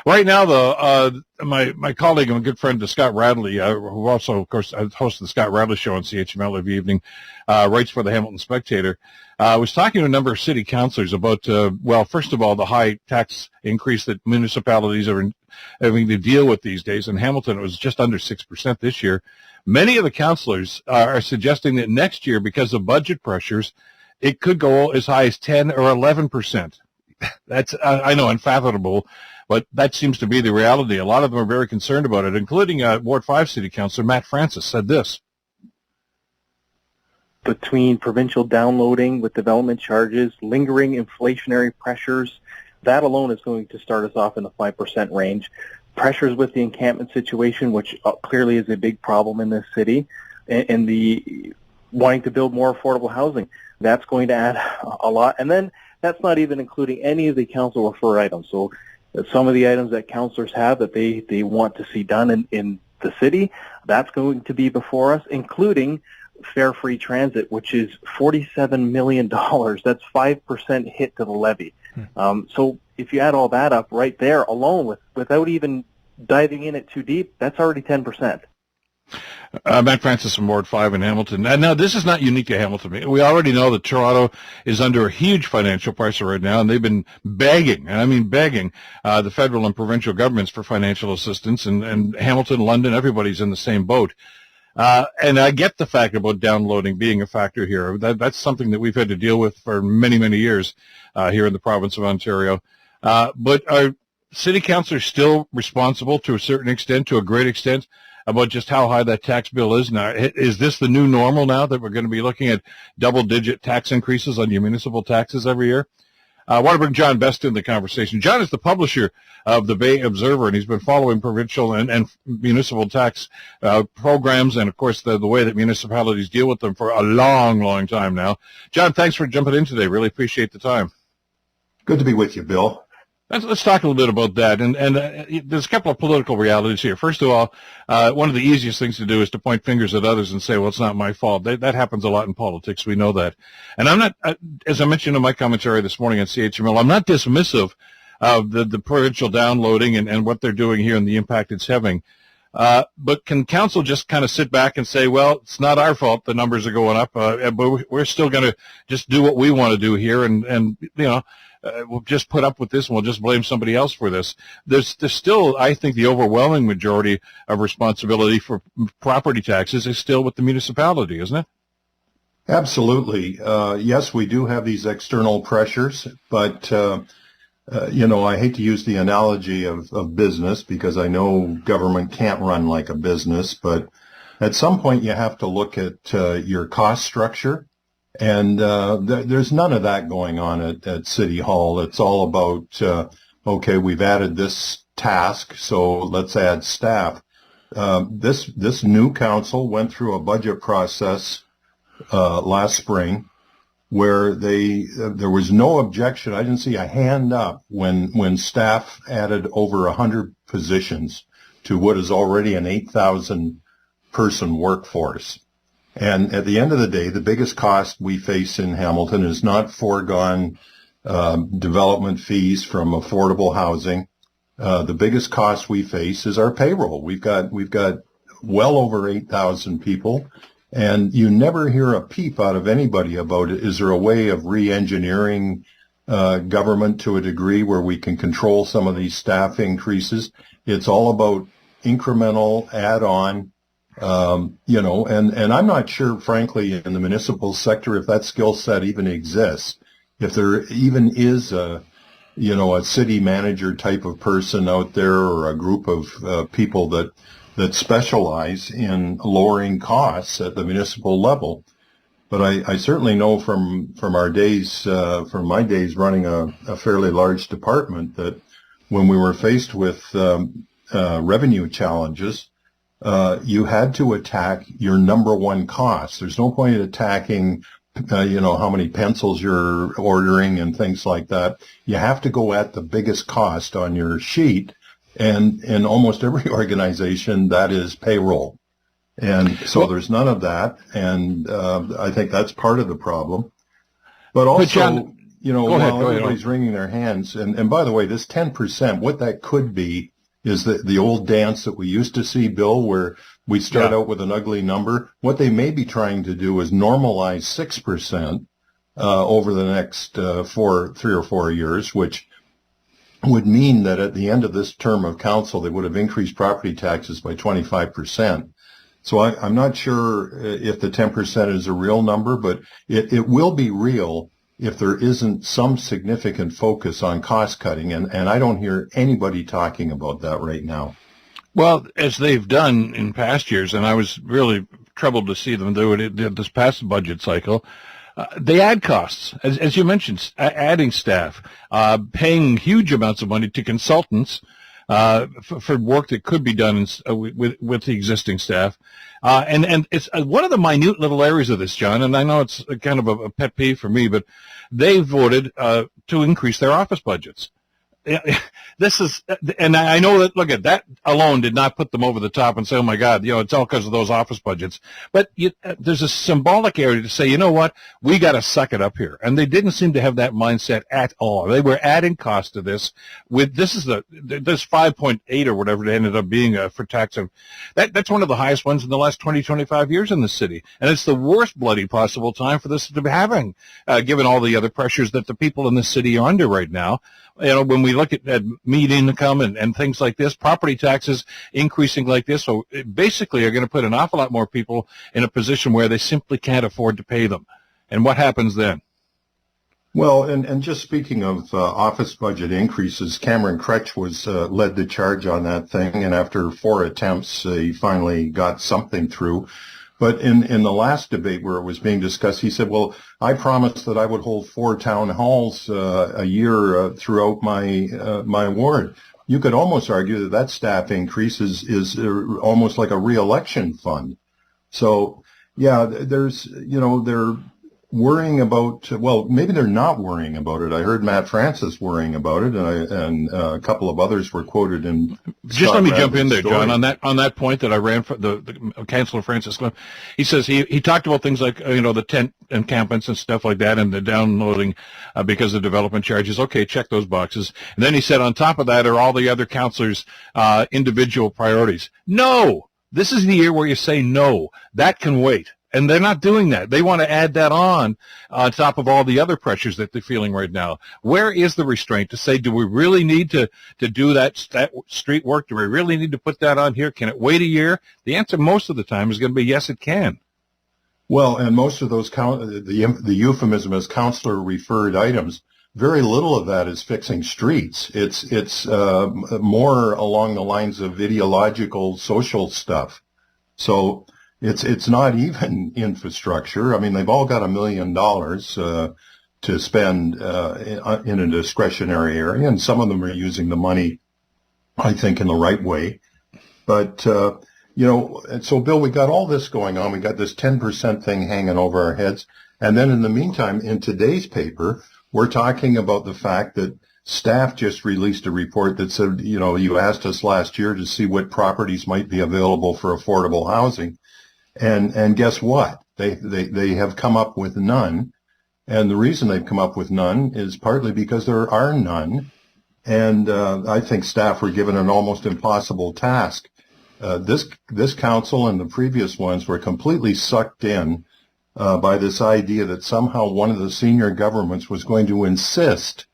Right now, though, my colleague and good friend Scott Radley, who also, of course, hosts the Scott Radley Show on CHML every evening, writes for the Hamilton Spectator, was talking to a number of city councilors about, first of all, the high tax increase that municipalities are having to deal with these days. In Hamilton, it was just under 6% this year. Many of the councilors are suggesting that next year, because of budget pressures, it could go as high as 10 or 11%. That's, I know, unfathomable, but that seems to be the reality. A lot of them are very concerned about it, including Ward 5 City Councilor Matt Francis said this. Between provincial downloading with development charges, lingering inflationary pressures, that alone is going to start us off in the 5% range. Pressures with the encampment situation, which clearly is a big problem in this city, and the wanting to build more affordable housing. That's going to add a lot. And then that's not even including any of the council referred items. So some of the items that councillors have that they want to see done in the city, that's going to be before us, including fare-free transit, which is $47 million. That's 5% hit to the levy. So if you add all that up right there alone, without even diving in it too deep, that's already 10%. Matt Francis from Ward 5 in Hamilton. And now, this is not unique to Hamilton. We already know that Toronto is under a huge financial pressure right now, and they've been begging, and I mean begging, the federal and provincial governments for financial assistance, and Hamilton, London, everybody's in the same boat. And I get the fact about downloading being a factor here. That's something that we've had to deal with for many, many years here in the province of Ontario. But are city councilors still responsible to a certain extent, to a great extent, about just how high that tax bill is now? Is this the new normal now, that we're going to be looking at double-digit tax increases on your municipal taxes every year? I want to bring John Best in the conversation. John is the publisher of the Bay Observer, and he's been following provincial and municipal tax programs and, of course, the way that municipalities deal with them for a long, long time now. John, thanks for jumping in today. Really appreciate the time. Good to be with you, Bill. Let's talk a little bit about that. And there's a couple of political realities here. First of all, one of the easiest things to do is to point fingers at others and say, well, it's not my fault. That happens a lot in politics. We know that. And I'm not, as I mentioned in my commentary this morning on CHML, I'm not dismissive of the provincial downloading and what they're doing here and the impact it's having. But can council just kind of sit back and say, well, it's not our fault the numbers are going up, but we're still going to just do what we want to do here, and we'll just put up with this and we'll just blame somebody else for this. There's still, I think, the overwhelming majority of responsibility for property taxes is still with the municipality, isn't it? Absolutely. Yes, we do have these external pressures, but I hate to use the analogy of business, because I know government can't run like a business, but at some point you have to look at your cost structure. And there's none of that going on at City Hall. It's all about, okay, we've added this task, so let's add staff. This new council went through a budget process last spring where there was no objection. I didn't see a hand up when staff added over 100 positions to what is already an 8,000 person workforce. And at the end of the day, the biggest cost we face in Hamilton is not foregone development fees from affordable housing. The biggest cost we face is our payroll. We've got well over 8,000 people, and you never hear a peep out of anybody about it. Is there a way of re-engineering government to a degree where we can control some of these staff increases? It's all about incremental add-on. And I'm not sure, frankly, in the municipal sector, if that skill set even exists, if there even is a city manager type of person out there, or a group of people that specialize in lowering costs at the municipal level. But I certainly know from our days, from my days running a fairly large department, that when we were faced with revenue challenges, you had to attack your number one cost. There's no point in attacking, how many pencils you're ordering and things like that. You have to go at the biggest cost on your sheet. And in almost every organization, that is payroll. And so there's none of that. And I think that's part of the problem. But also, while everybody's wringing their hands, and by the way, this 10%, what that could be is the old dance that we used to see, Bill, where we start out with an ugly number. What they may be trying to do is normalize 6% over the next 3 or 4 years, which would mean that at the end of this term of council, they would have increased property taxes by 25%. So I'm not sure if the 10% is a real number, but it will be real if there isn't some significant focus on cost cutting. And I don't hear anybody talking about that right now. Well, as they've done in past years, and I was really troubled to see them do it this past budget cycle, they add costs, as you mentioned, adding staff, paying huge amounts of money to consultants for work that could be done with the existing staff. And it's one of the minute little areas of this, John, and I know it's kind of a pet peeve for me, but they voted to increase their office budgets. This is, and I know that, look at that alone did not put them over the top and say, oh my God, it's all because of those office budgets. But there's a symbolic area to say, you know what, we got to suck it up here. And they didn't seem to have that mindset at all. They were adding cost to this this 5.8 or whatever it ended up being for tax. That's one of the highest ones in the last 20, 25 years in the city. And it's the worst bloody possible time for this to be having, given all the other pressures that the people in the city are under right now. When we look at median income and things like this, property taxes increasing like this, so basically are going to put an awful lot more people in a position where they simply can't afford to pay them. And what happens then? Well, and just speaking of office budget increases, Cameron Crutch led the charge on that thing, and after 4 attempts, he finally got something through. But in the last debate where it was being discussed, he said, well, I promised that I would hold 4 town halls a year throughout my ward. You could almost argue that staff increase is almost like a re-election fund. So, yeah, there's, they're worrying about, well, maybe they're not worrying about it. I heard Matt Francis worrying about it, and a couple of others were quoted in. Just let me jump in there, John, on that point that I ran for the Councillor Francis Cliff. He says he talked about things like the tent encampments and stuff like that, and the downloading because of development charges. Okay, check those boxes. And then he said on top of that are all the other councillors' individual priorities. No, this is the year where you say no. That can wait. And they're not doing that. They want to add that on top of all the other pressures that they're feeling right now. Where is the restraint to say, do we really need to do that street work? Do we really need to put that on here? Can it wait a year? The answer most of the time is going to be yes, it can. Well, and most of those, the euphemism as councillor referred items, very little of that is fixing streets. It's more along the lines of ideological social stuff. So it's not even infrastructure. I mean, they've all got $1 million to spend in a discretionary area, and some of them are using the money, I think, in the right way. But and so, Bill, we got all this going on. We got this 10% thing hanging over our heads, and then in the meantime, in today's paper, we're talking about the fact that staff just released a report that said, you asked us last year to see what properties might be available for affordable housing. And guess what? They have come up with none. And the reason they've come up with none is partly because there are none. And I think staff were given an almost impossible task. This council and the previous ones were completely sucked in by this idea that somehow one of the senior governments was going to insist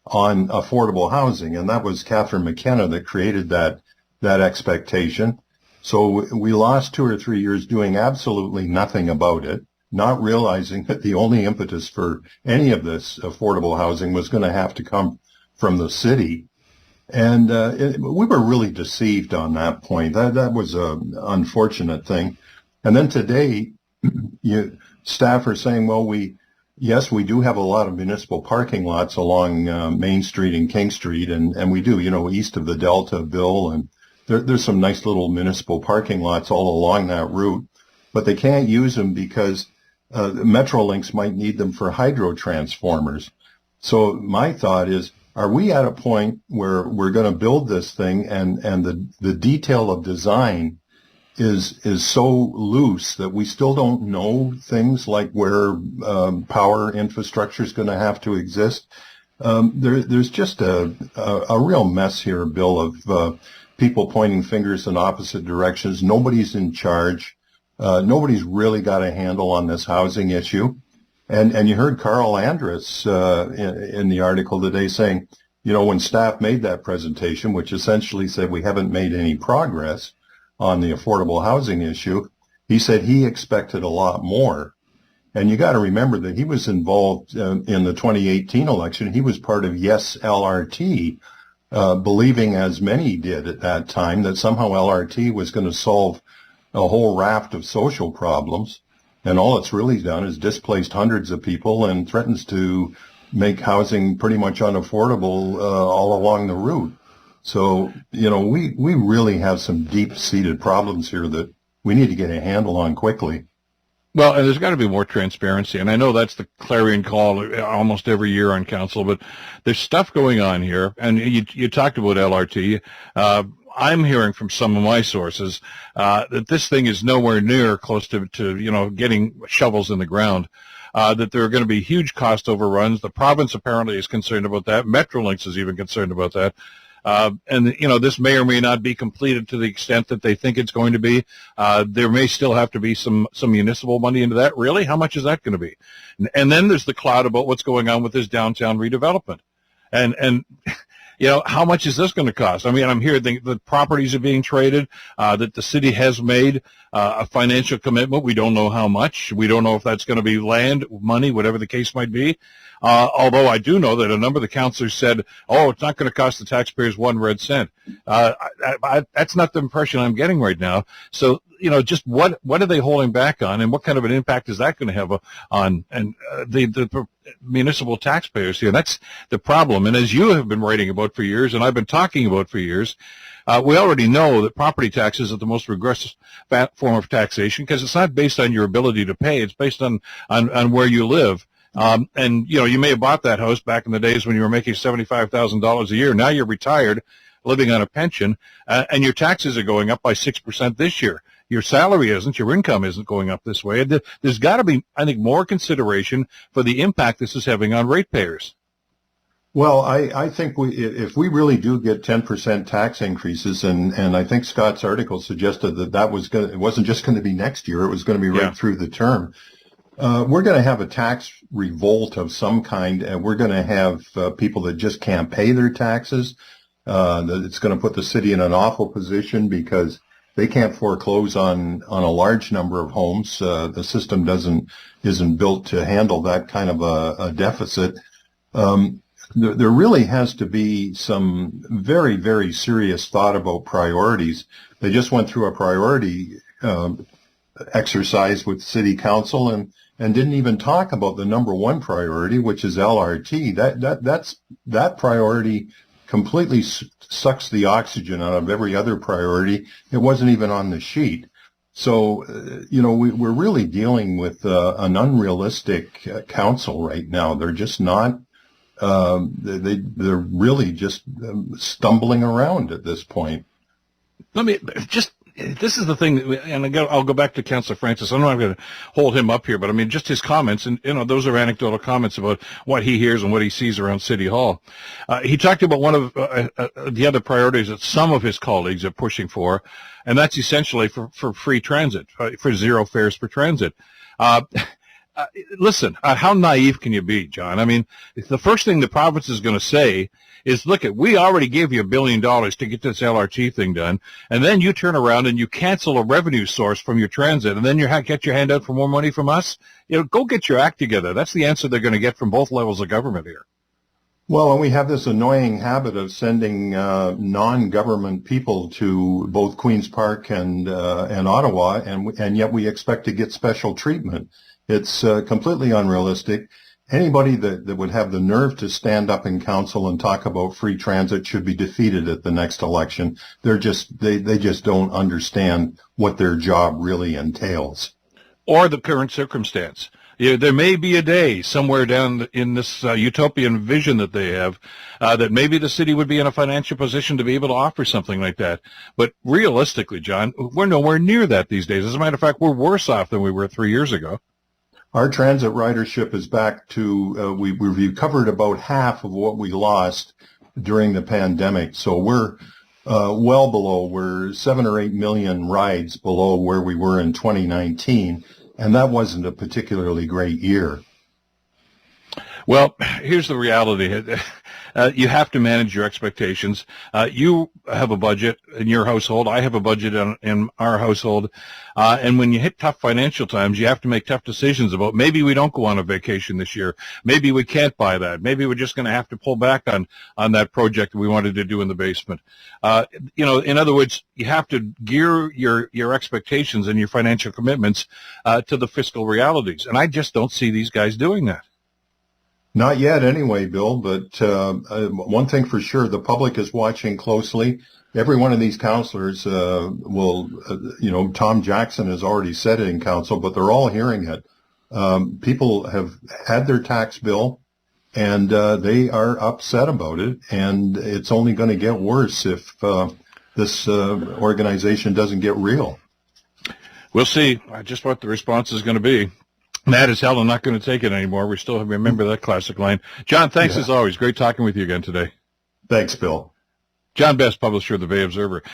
on affordable housing. And that was Catherine McKenna that created that expectation. So we lost 2 or 3 years doing absolutely nothing about it, not realizing that the only impetus for any of this affordable housing was going to have to come from the city. And we were really deceived on that point. That was an unfortunate thing. And then today, staff are saying, well, we do have a lot of municipal parking lots along Main Street and King Street, and we do, east of the Delta, Bill, and there's some nice little municipal parking lots all along that route, but they can't use them because Metrolinx might need them for hydro transformers. So my thought is, are we at a point where we're going to build this thing and the detail of design is so loose that we still don't know things like where power infrastructure is going to have to exist. There's just a real mess here, Bill, of people pointing fingers in opposite directions. Nobody's in charge. Nobody's really got a handle on this housing issue. And you heard Carl Andrus in the article today saying, you know, when staff made that presentation, which essentially said we haven't made any progress on the affordable housing issue, he said he expected a lot more. And you got to remember that he was involved in the 2018 election. He was part of Yes LRT, believing, as many did at that time, that somehow LRT was going to solve a whole raft of social problems. And all it's really done is displaced hundreds of people and threatens to make housing pretty much unaffordable all along the route. So, you know, we really have some deep-seated problems here that we need to get a handle on quickly. Well, and there's got to be more transparency, and I know that's the clarion call almost every year on council, but there's stuff going on here, and you talked about LRT. I'm hearing from some of my sources that this thing is nowhere near close to you know, getting shovels in the ground, that there are going to be huge cost overruns. The province apparently is concerned about that. Metrolinx is even concerned about that. And, you know, this may or may not be completed to the extent that they think it's going to be. There may still have to be some municipal money into that. Really? How much is that going to be? And then there's the cloud about what's going on with this downtown redevelopment. And you know, how much is this going to cost? I mean, I'm hearing the properties are being traded, that the city has made a financial commitment. We don't know how much. We don't know if that's going to be land, money, whatever the case might be. Although I do know that a number of the councilors said, oh, it's not going to cost the taxpayers 1 red cent. That's not the impression I'm getting right now. So, you know, just what are they holding back on, and what kind of an impact is that going to have on the municipal taxpayers here? That's the problem. And as you have been writing about for years, and I've been talking about for years, we already know that property taxes are the most regressive form of taxation because it's not based on your ability to pay. It's based on where you live. And, you know, you may have bought that house back in the days when you were making $75,000 a year. Now you're retired, living on a pension, and your taxes are going up by 6% this year. Your salary isn't, your income isn't going up this way. There's got to be, I think, more consideration for the impact this is having on ratepayers. Well, I think if we really do get 10% tax increases, and I think Scott's article suggested that it wasn't just going to be next year, it was going to be right through the term. We're going to have a tax revolt of some kind, and we're going to have people that just can't pay their taxes. That it's going to put the city in an awful position because they can't foreclose on a large number of homes. The system isn't built to handle that kind of a deficit. There really has to be some very, very serious thought about priorities. They just went through a priority exercise with City Council and didn't even talk about the number one priority, which is LRT. That priority completely sucks the oxygen out of every other priority. It wasn't even on the sheet. So, you know, we're really dealing with an unrealistic council right now. They're just not. They're really just stumbling around at this point. This is the thing, and I'll go back to Councillor Francis. I'm not going to hold him up here, but I mean, just his comments, and, you know, those are anecdotal comments about what he hears and what he sees around City Hall. He talked about one of the other priorities that some of his colleagues are pushing for, and that's essentially for free transit, for zero fares for transit. Listen, how naive can you be, John? I mean, the first thing the province is going to say is, look, we already gave you $1 billion to get this LRT thing done, and then you turn around and you cancel a revenue source from your transit, and then you get your hand out for more money from us? You know, go get your act together. That's the answer they're going to get from both levels of government here. Well, and we have this annoying habit of sending non-government people to both Queen's Park and Ottawa, and yet we expect to get special treatment. It's completely unrealistic. Anybody that would have the nerve to stand up in council and talk about free transit should be defeated at the next election. They just don't understand what their job really entails. Or the current circumstance. There may be a day somewhere down in this utopian vision that they have that maybe the city would be in a financial position to be able to offer something like that. But realistically, John, we're nowhere near that these days. As a matter of fact, we're worse off than we were 3 years ago. Our transit ridership is back to, we've recovered about half of what we lost during the pandemic. So we're well below, we're 7 or 8 million rides below where we were in 2019. And that wasn't a particularly great year. Well, here's the reality. You have to manage your expectations. You have a budget in your household. I have a budget in our household. And when you hit tough financial times, you have to make tough decisions about maybe we don't go on a vacation this year. Maybe we can't buy that. Maybe we're just going to have to pull back on that project we wanted to do in the basement. In other words, you have to gear your expectations and your financial commitments to the fiscal realities. And I just don't see these guys doing that. Not yet anyway, Bill, but one thing for sure, the public is watching closely. Every one of these counselors Tom Jackson has already said it in council, but they're all hearing it. People have had their tax bill, and they are upset about it, and it's only going to get worse if this organization doesn't get real. We'll see just what the response is going to be. Mad as hell, I'm not going to take it anymore. We still remember that classic line. John, thanks as always. Great talking with you again today. Thanks, Bill. John Best, publisher of the Bay Observer.